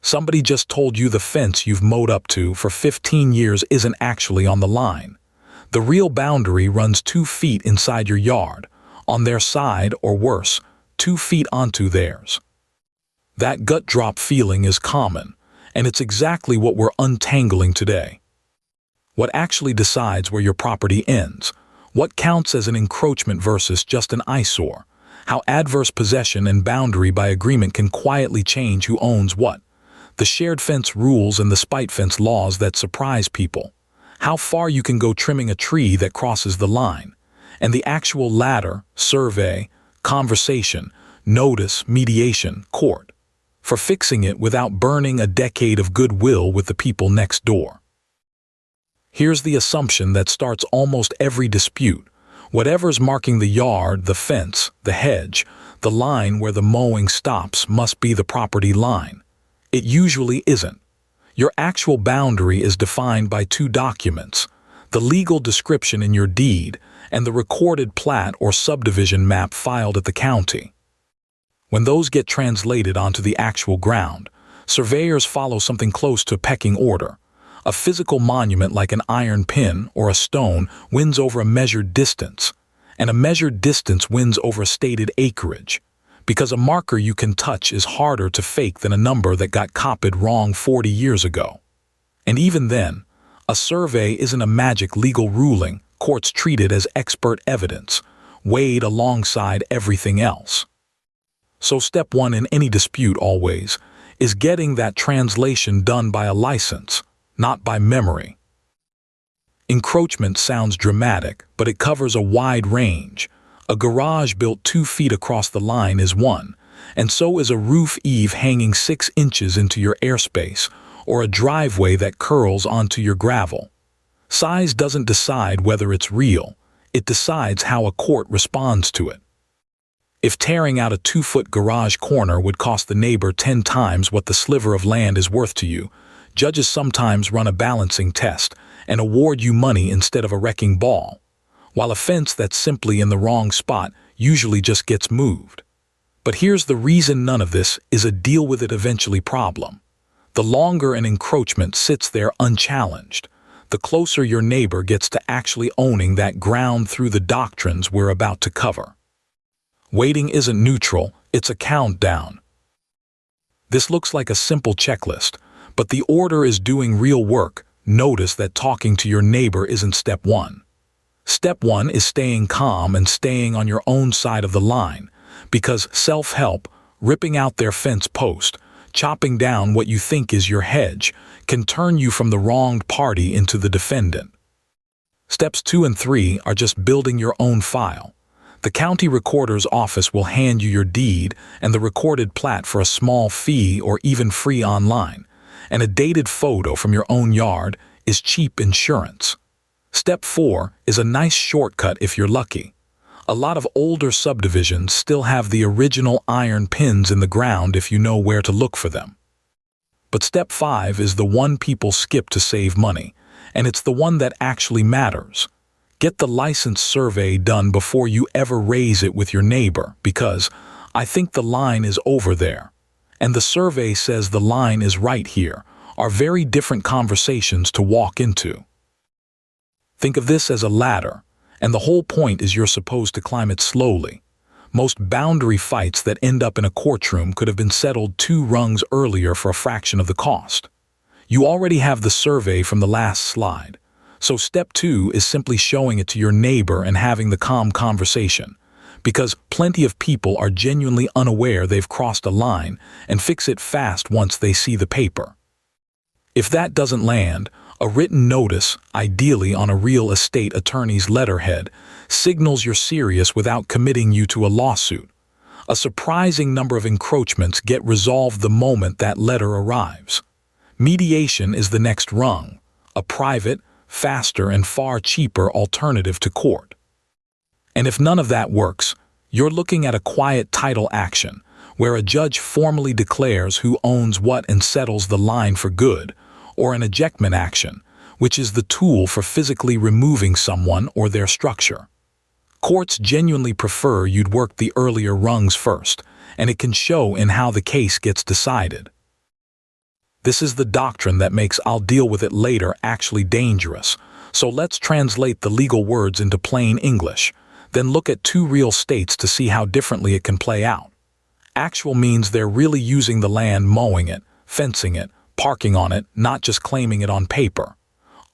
Somebody just told you the fence you've mowed up to for 15 years isn't actually on the line. The real boundary runs 2 feet inside your yard, on their side, or worse, 2 feet onto theirs. That gut drop feeling is common, and it's exactly what we're untangling today. What actually decides where your property ends? What counts as an encroachment versus just an eyesore? How adverse possession and boundary by agreement can quietly change who owns what? The shared fence rules and the spite fence laws that surprise people. How far you can go trimming a tree that crosses the line. And the actual ladder, survey, conversation, notice, mediation, court, for fixing it without burning a decade of goodwill with the people next door. Here's the assumption that starts almost every dispute. Whatever's marking the yard, the fence, the hedge, the line where the mowing stops must be the property line. It usually isn't. Your actual boundary is defined by 2 documents, the legal description in your deed and the recorded plat or subdivision map filed at the county. When those get translated onto the actual ground, surveyors follow something close to pecking order. A physical monument like an iron pin or a stone wins over a measured distance, and a measured distance wins over a stated acreage, because a marker you can touch is harder to fake than a number that got copied wrong 40 years ago. And even then, a survey isn't a magic legal ruling courts treat it as expert evidence, weighed alongside everything else. So step 1 in any dispute always is getting that translation done by a license, not by memory. Encroachment sounds dramatic, but it covers a wide range. A garage built 2 feet across the line is one, and so is a roof eave hanging 6 inches into your airspace, or a driveway that curls onto your gravel. Size doesn't decide whether it's real, it decides how a court responds to it. If tearing out a 2-foot garage corner would cost the neighbor 10 times what the sliver of land is worth to you, judges sometimes run a balancing test and award you money instead of a wrecking ball, while a fence that's simply in the wrong spot usually just gets moved. But here's the reason none of this is a deal with it eventually problem. The longer an encroachment sits there unchallenged, the closer your neighbor gets to actually owning that ground through the doctrines we're about to cover. Waiting isn't neutral, it's a countdown. This looks like a simple checklist, but the order is doing real work. Notice that talking to your neighbor isn't step 1. Step 1 is staying calm and staying on your own side of the line, because self-help, ripping out their fence post, chopping down what you think is your hedge, can turn you from the wronged party into the defendant. Steps 2 and 3 are just building your own file. The county recorder's office will hand you your deed and the recorded plat for a small fee or even free online, and a dated photo from your own yard is cheap insurance. Step 4 is a nice shortcut if you're lucky. A lot of older subdivisions still have the original iron pins in the ground if you know where to look for them. But step 5 is the one people skip to save money, and it's the one that actually matters. Get the license survey done before you ever raise it with your neighbor, because I think the line is over there, and the survey says the line is right here, are very different conversations to walk into. Think of this as a ladder, and the whole point is you're supposed to climb it slowly. Most boundary fights that end up in a courtroom could have been settled 2 rungs earlier for a fraction of the cost. You already have the survey from the last slide, so step 2 is simply showing it to your neighbor and having the calm conversation, because plenty of people are genuinely unaware they've crossed a line and fix it fast once they see the paper. If that doesn't land, a written notice, ideally on a real estate attorney's letterhead, signals you're serious without committing you to a lawsuit. A surprising number of encroachments get resolved the moment that letter arrives. Mediation is the next rung, a private, faster, and far cheaper alternative to court. And if none of that works, you're looking at a quiet title action, where a judge formally declares who owns what and settles the line for good, or an ejectment action, which is the tool for physically removing someone or their structure. Courts genuinely prefer you'd work the earlier rungs first, and it can show in how the case gets decided. This is the doctrine that makes "I'll deal with it later" actually dangerous. So let's translate the legal words into plain English, then look at two real states to see how differently it can play out. Actual means they're really using the land, mowing it, fencing it, parking on it, not just claiming it on paper.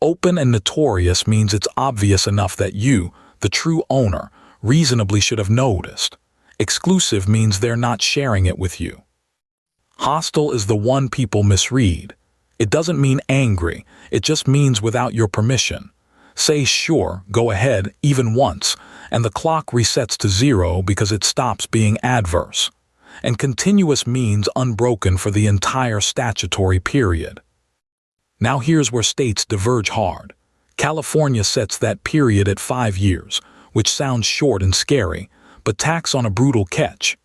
Open and notorious means it's obvious enough that you, the true owner, reasonably should have noticed. Exclusive means they're not sharing it with you. Hostile is the one people misread. It doesn't mean angry, it just means without your permission. Say sure, go ahead, even once, and the clock resets to 0 because it stops being adverse. And continuous means unbroken for the entire statutory period. Now here's where states diverge hard. California sets that period at 5 years, which sounds short and scary, but tacks on a brutal catch.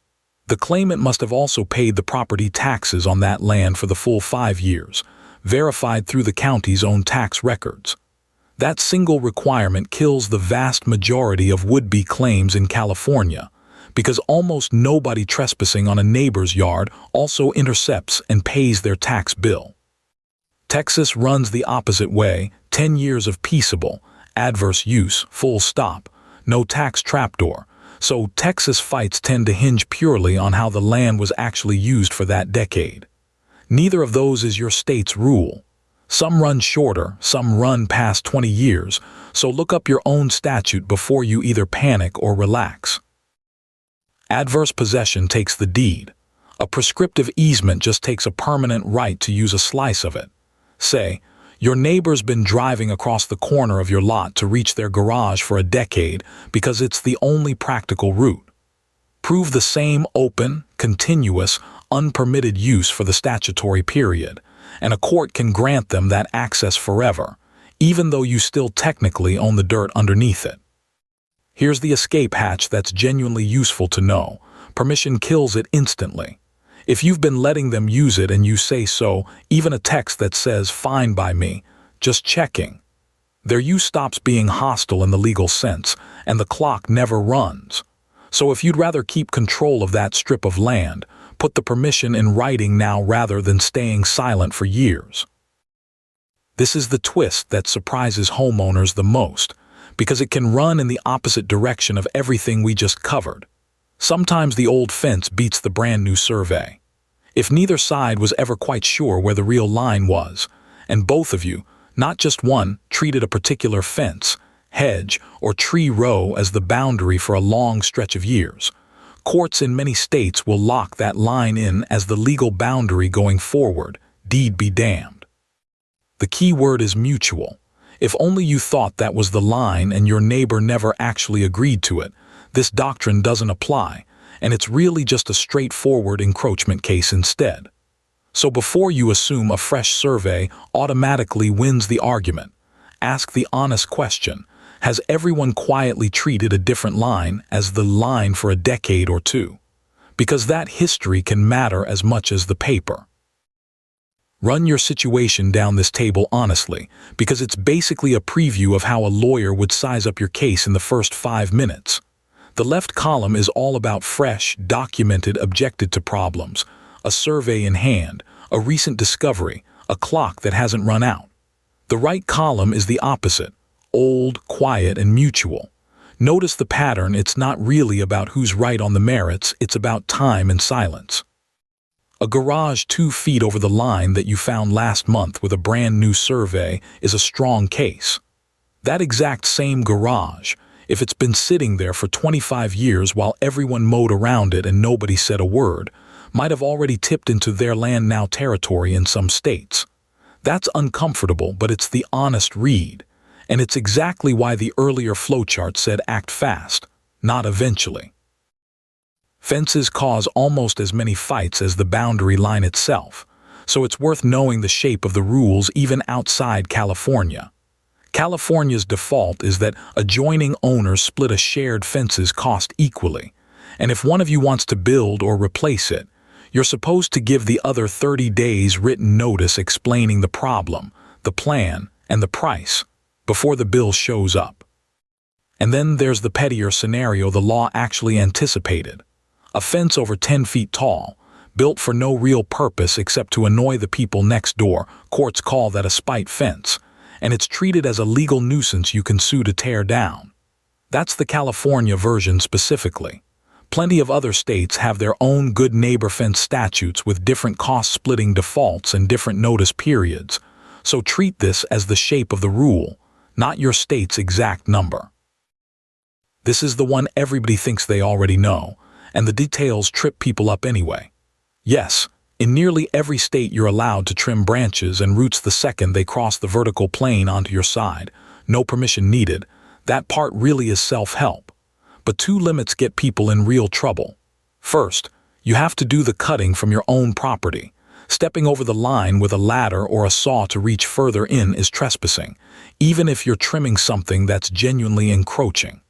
The claimant must have also paid the property taxes on that land for the full 5 years, verified through the county's own tax records. That single requirement kills the vast majority of would-be claims in California, because almost nobody trespassing on a neighbor's yard also intercepts and pays their tax bill. Texas runs the opposite way, 10 years of peaceable, adverse use, full stop, no tax trapdoor. So Texas fights tend to hinge purely on how the land was actually used for that decade. Neither of those is your state's rule. Some run shorter, some run past 20 years, so look up your own statute before you either panic or relax. Adverse possession takes the deed. A prescriptive easement just takes a permanent right to use a slice of it. Say, your neighbor's been driving across the corner of your lot to reach their garage for a decade because it's the only practical route. Prove the same open, continuous, unpermitted use for the statutory period, and a court can grant them that access forever, even though you still technically own the dirt underneath it. Here's the escape hatch that's genuinely useful to know. Permission kills it instantly. If you've been letting them use it and you say so, even a text that says "fine by me," just checking. Their use stops being hostile in the legal sense, and the clock never runs. So if you'd rather keep control of that strip of land, put the permission in writing now rather than staying silent for years. This is the twist that surprises homeowners the most, because it can run in the opposite direction of everything we just covered. Sometimes the old fence beats the brand new survey. If neither side was ever quite sure where the real line was, and both of you, not just one, treated a particular fence, hedge, or tree row as the boundary for a long stretch of years, courts in many states will lock that line in as the legal boundary going forward, deed be damned. The key word is mutual. If only you thought that was the line and your neighbor never actually agreed to it, this doctrine doesn't apply, and it's really just a straightforward encroachment case instead. So before you assume a fresh survey automatically wins the argument, ask the honest question: has everyone quietly treated a different line as the line for a decade or two? Because that history can matter as much as the paper. Run your situation down this table honestly, because it's basically a preview of how a lawyer would size up your case in the first 5 minutes. The left column is all about fresh, documented, objected to problems, a survey in hand, a recent discovery, a clock that hasn't run out. The right column is the opposite, old, quiet, and mutual. Notice the pattern. It's not really about who's right on the merits, it's about time and silence. A garage 2 feet over the line that you found last month with a brand new survey is a strong case. That exact same garage, if it's been sitting there for 25 years while everyone mowed around it and nobody said a word, might have already tipped into their land now territory in some states. That's uncomfortable, but it's the honest read, and it's exactly why the earlier flowchart said act fast, not eventually. Fences cause almost as many fights as the boundary line itself, so it's worth knowing the shape of the rules even outside California. California's default is that adjoining owners split a shared fence's cost equally, and if one of you wants to build or replace it, you're supposed to give the other 30 days written notice explaining the problem, the plan, and the price before the bill shows up. And then there's the pettier scenario the law actually anticipated. A fence over 10 feet tall, built for no real purpose except to annoy the people next door. Courts call that a spite fence, and it's treated as a legal nuisance you can sue to tear down. That's the California version specifically. Plenty of other states have their own good neighbor fence statutes with different cost-splitting defaults and different notice periods, so treat this as the shape of the rule, not your state's exact number. This is the one everybody thinks they already know, and the details trip people up anyway. Yes, in nearly every state you're allowed to trim branches and roots the second they cross the vertical plane onto your side. No permission needed. That part really is self-help. But two limits get people in real trouble. First, you have to do the cutting from your own property. Stepping over the line with a ladder or a saw to reach further in is trespassing, even if you're trimming something that's genuinely encroaching.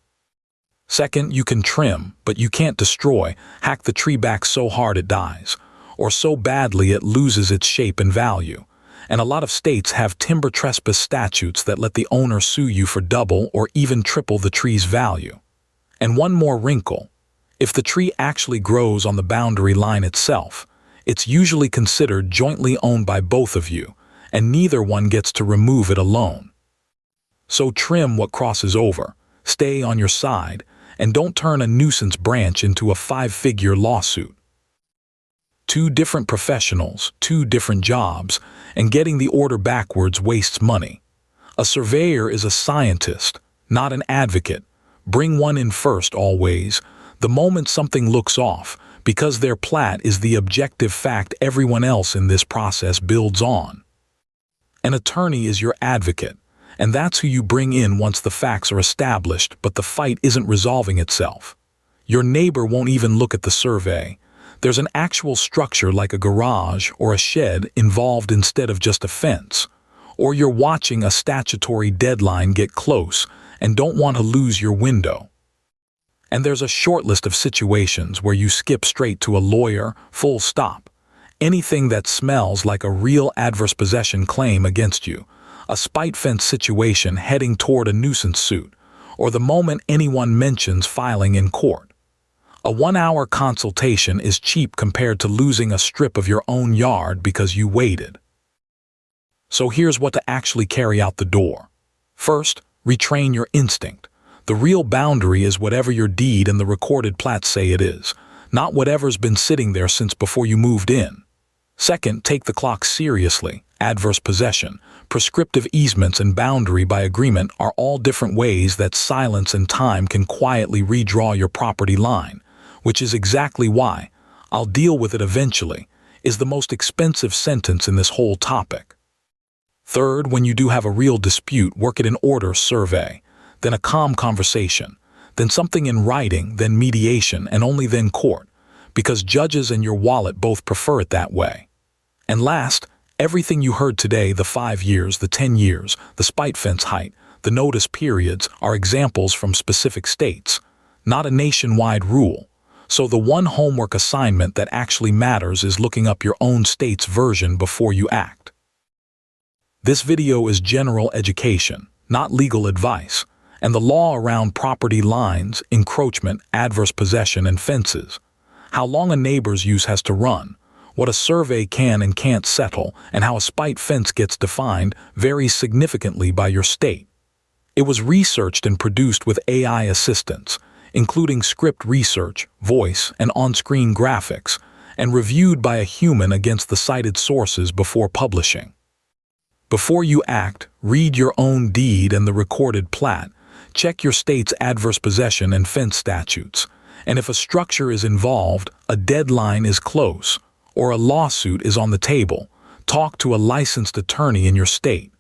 Second, you can trim, but you can't destroy, hack the tree back so hard it dies, or so badly it loses its shape and value. And a lot of states have timber trespass statutes that let the owner sue you for double or even triple the tree's value. And one more wrinkle. If the tree actually grows on the boundary line itself, it's usually considered jointly owned by both of you, and neither one gets to remove it alone. So trim what crosses over, stay on your side, and don't turn a nuisance branch into a 5-figure lawsuit. Two different professionals, two different jobs, and getting the order backwards wastes money. A surveyor is a scientist, not an advocate. Bring one in first always, the moment something looks off, because their plat is the objective fact everyone else in this process builds on. An attorney is your advocate, and that's who you bring in once the facts are established but the fight isn't resolving itself. Your neighbor won't even look at the survey. There's an actual structure like a garage or a shed involved instead of just a fence. Or you're watching a statutory deadline get close and don't want to lose your window. And there's a short list of situations where you skip straight to a lawyer, full stop. Anything that smells like a real adverse possession claim against you, a spite fence situation heading toward a nuisance suit, or the moment anyone mentions filing in court. A 1-hour consultation is cheap compared to losing a strip of your own yard because you waited. So here's what to actually carry out the door. First, retrain your instinct. The real boundary is whatever your deed and the recorded plats say it is, not whatever's been sitting there since before you moved in. Second, take the clock seriously. Adverse possession, prescriptive easements, and boundary by agreement are all different ways that silence and time can quietly redraw your property line, which is exactly why "I'll deal with it eventually" is the most expensive sentence in this whole topic. Third, when you do have a real dispute, work it in order: survey, then a calm conversation, then something in writing, then mediation, and only then court, because judges and your wallet both prefer it that way. And last, everything you heard today, the 5 years, the 10 years, the spite fence height, the notice periods, are examples from specific states, not a nationwide rule. So the one homework assignment that actually matters is looking up your own state's version before you act. This video is general education, not legal advice, and the law around property lines, encroachment, adverse possession, and fences, how long a neighbor's use has to run, what a survey can and can't settle, and how a spite fence gets defined varies significantly by your state. It was researched and produced with AI assistance, including script research, voice, and on-screen graphics, and reviewed by a human against the cited sources before publishing. Before you act, read your own deed and the recorded plat, check your state's adverse possession and fence statutes, and if a structure is involved, a deadline is close, or a lawsuit is on the table, talk to a licensed attorney in your state.